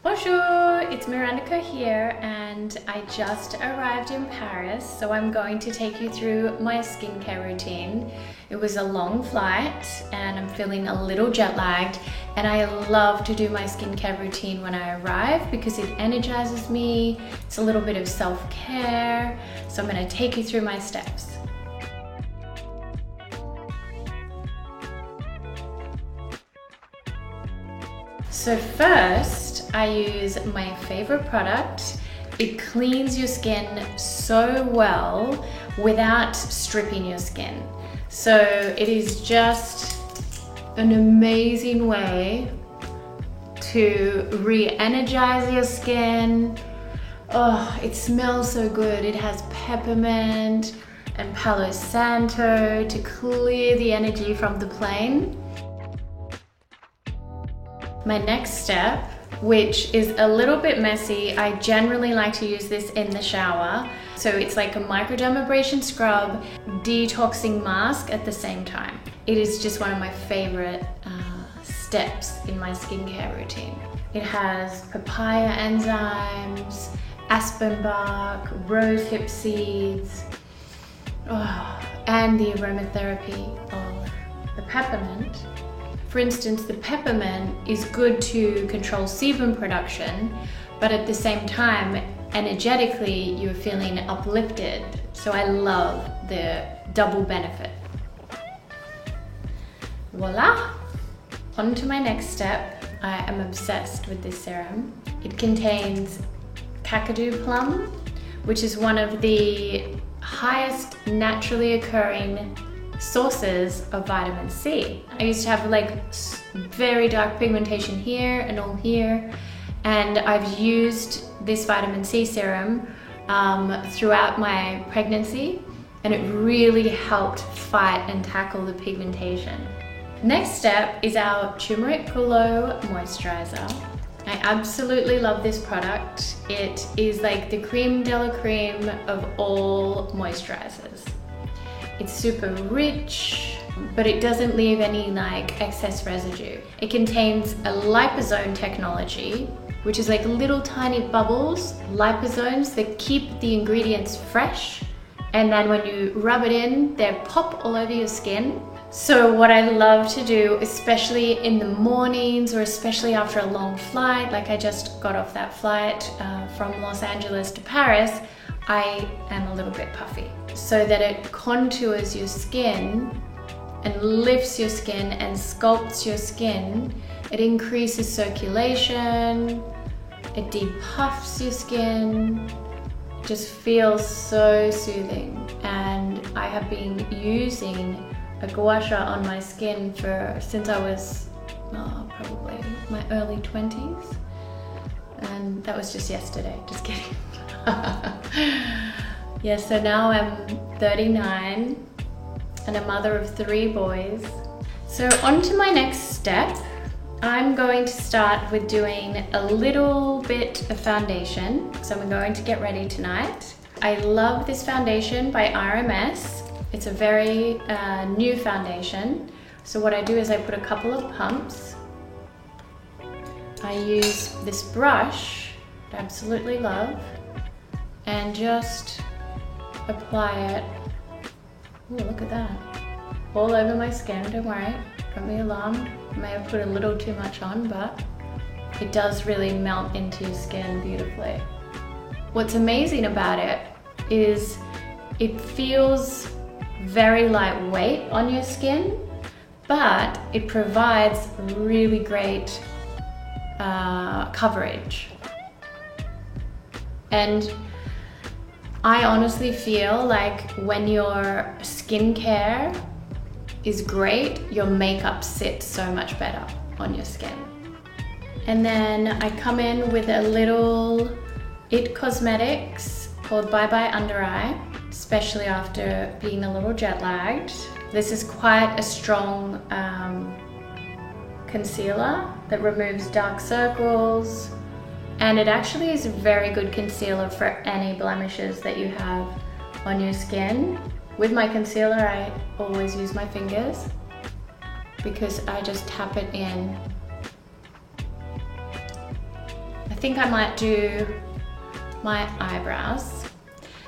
Bonjour, it's Miranda here and I just arrived in Paris, so I'm going to take you through my skincare routine. It was a long flight and I'm feeling a little jet lagged, and I love to do my skincare routine when I arrive because it energizes me. It's a little bit of self-care, so I'm going to take you through my steps. So first, I use my favorite product. It cleans your skin so well without stripping your skin. So it is just an amazing way to re-energize your skin. Oh, it smells so good. It has peppermint and Palo Santo to clear the energy from the plane. My next step, which is a little bit messy, I generally like to use this in the shower. So it's like a microdermabrasion scrub, detoxing mask at the same time. It is just one of my favorite steps in my skincare routine. It has papaya enzymes, aspen bark, rosehip seeds, and the aromatherapy of the peppermint. For instance, the peppermint is good to control sebum production, but at the same time, energetically, you're feeling uplifted. So I love the double benefit. Voila! On to my next step. I am obsessed with this serum. It contains Kakadu plum, which is one of the highest naturally occurring sources of vitamin C. I used to have like very dark pigmentation here and all here, and I've used this vitamin C serum throughout my pregnancy, and it really helped fight and tackle the pigmentation. Next step is our Turmeric Glow Moisturizer. I absolutely love this product. It is like the creme de la creme of all moisturizers. It's super rich, but it doesn't leave any like excess residue. It contains a liposome technology, which is like little tiny bubbles, liposomes that keep the ingredients fresh. And then when you rub it in, they pop all over your skin. So what I love to do, especially in the mornings or especially after a long flight, like I just got off that flight from Los Angeles to Paris, I am a little bit puffy, so that it contours your skin and lifts your skin and sculpts your skin. It increases circulation, it depuffs your skin, it just feels so soothing. And I have been using a gua sha on my skin since I was probably my early 20s, and that was just yesterday, just kidding. Yeah, so now I'm 39 and a mother of 3 boys. So on to my next step. I'm going to start with doing a little bit of foundation. So I'm going to get ready tonight. I love this foundation by RMS. It's a very new foundation. So what I do is I put a couple of pumps. I use this brush, I absolutely love, and just apply it. Oh, look at that. All over my skin, don't worry. Don't be alarmed. I may have put a little too much on, but it does really melt into your skin beautifully. What's amazing about it is it feels very lightweight on your skin, but it provides really great coverage. And I honestly feel like when your skincare is great, your makeup sits so much better on your skin. And then I come in with a little IT Cosmetics called Bye Bye Under Eye, especially after being a little jet lagged. This is quite a strong concealer that removes dark circles, and it actually is a very good concealer for any blemishes that you have on your skin. With my concealer, I always use my fingers because I just tap it in I think I might do my eyebrows.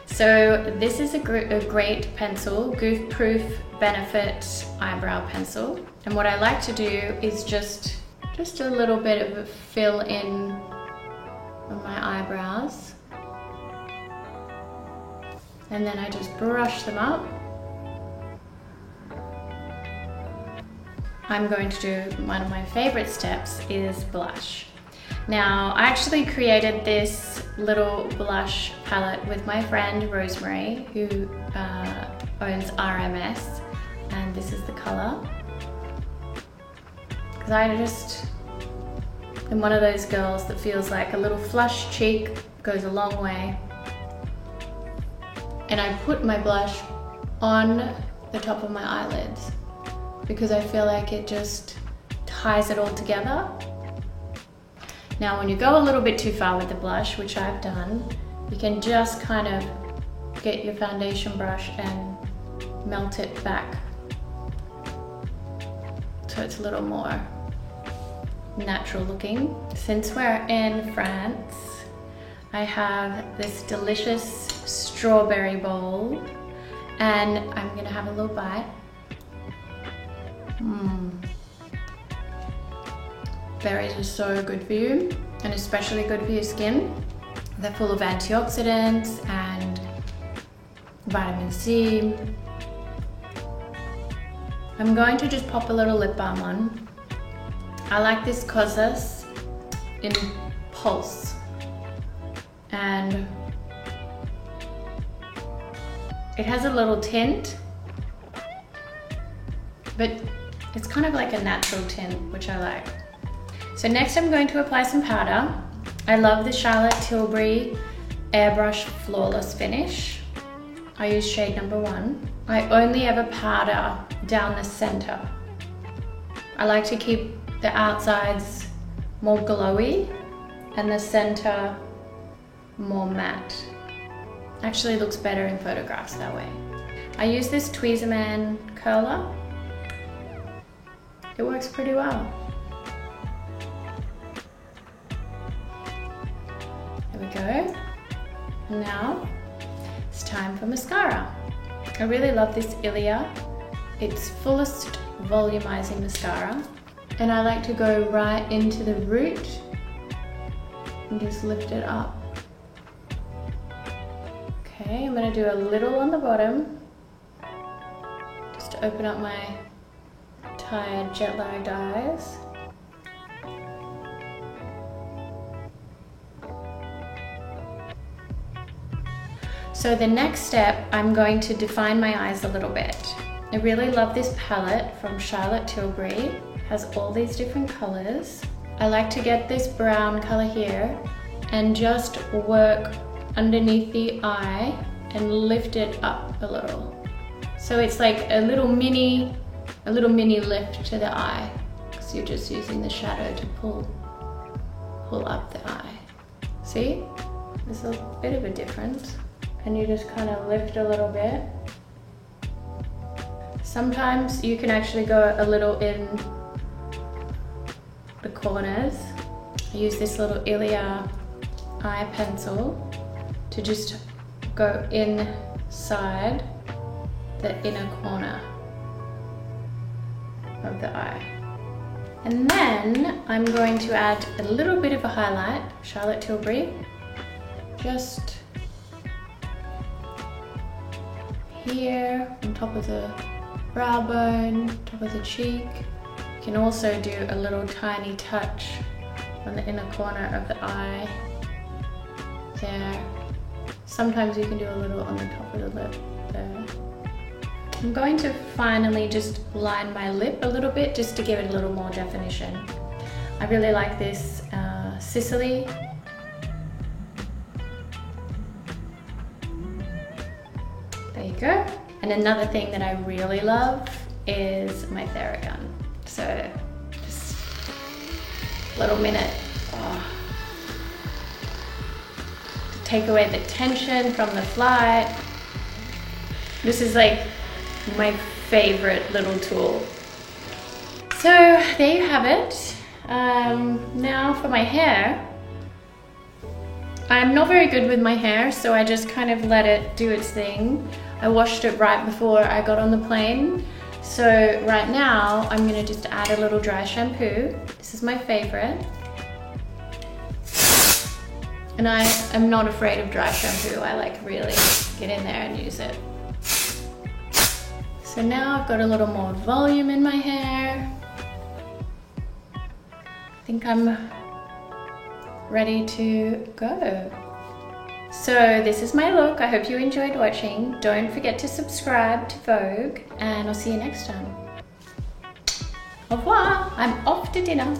So this is a great pencil, Goof Proof Benefit eyebrow pencil. And what I like to do is just a little bit of a fill in on my eyebrows. And then I just brush them up. I'm going to do one of my favorite steps is blush. Now, I actually created this little blush palette with my friend Rosemary, who owns RMS, and this is the color. Because I just am one of those girls that feels like a little flush cheek goes a long way. And I put my blush on the top of my eyelids because I feel like it just ties it all together. Now, when you go a little bit too far with the blush, which I've done, you can just kind of get your foundation brush and melt it back so it's a little more natural looking. Since we're in France, I have this delicious strawberry bowl and I'm gonna have a little bite. Berries are so good for you, and especially good for your skin. They're full of antioxidants and vitamin C. I'm going to just pop a little lip balm on. I like this Kosas in Pulse, and it has a little tint, but it's kind of like a natural tint, which I like. So next I'm going to apply some powder. I love the Charlotte Tilbury Airbrush Flawless Finish. I use shade number 1. I only ever powder down the center. I like to keep the outsides more glowy and the center more matte. Actually looks better in photographs that way. I use this Tweezerman curler. It works pretty well. There we go. And now it's time for mascara. I really love this Ilia. It's fullest volumizing mascara. And I like to go right into the root and just lift it up. Okay, I'm gonna do a little on the bottom just to open up my tired, jet-lagged eyes. So the next step, I'm going to define my eyes a little bit. I really love this palette from Charlotte Tilbury. It has all these different colors. I like to get this brown color here and just work underneath the eye and lift it up a little. So it's like a little mini lift to the eye, because you're just using the shadow to pull up the eye. See? There's a bit of a difference. And you just kind of lift a little bit. Sometimes you can actually go a little in the corners. I use this little Ilia eye pencil to just go inside the inner corner of the eye. And then I'm going to add a little bit of a highlight, Charlotte Tilbury, just here on top of the brow bone, top of the cheek. You can also do a little tiny touch on the inner corner of the eye there. Sometimes you can do a little on the top of the lip there. I'm going to finally just line my lip a little bit just to give it a little more definition. I really like this Sicily. There you go. And another thing that I really love is my Theragun. So just a little minute to take away the tension from the flight. This is like my favorite little tool. So there you have it. Now for my hair, I'm not very good with my hair, so I just kind of let it do its thing. I washed it right before I got on the plane. So right now, I'm gonna just add a little dry shampoo. This is my favorite. And I am not afraid of dry shampoo. I like really get in there and use it. So now I've got a little more volume in my hair. I think I'm ready to go. So this is my look. I hope you enjoyed watching. Don't forget to subscribe to Vogue, and I'll see you next time. Au revoir. I'm off to dinner.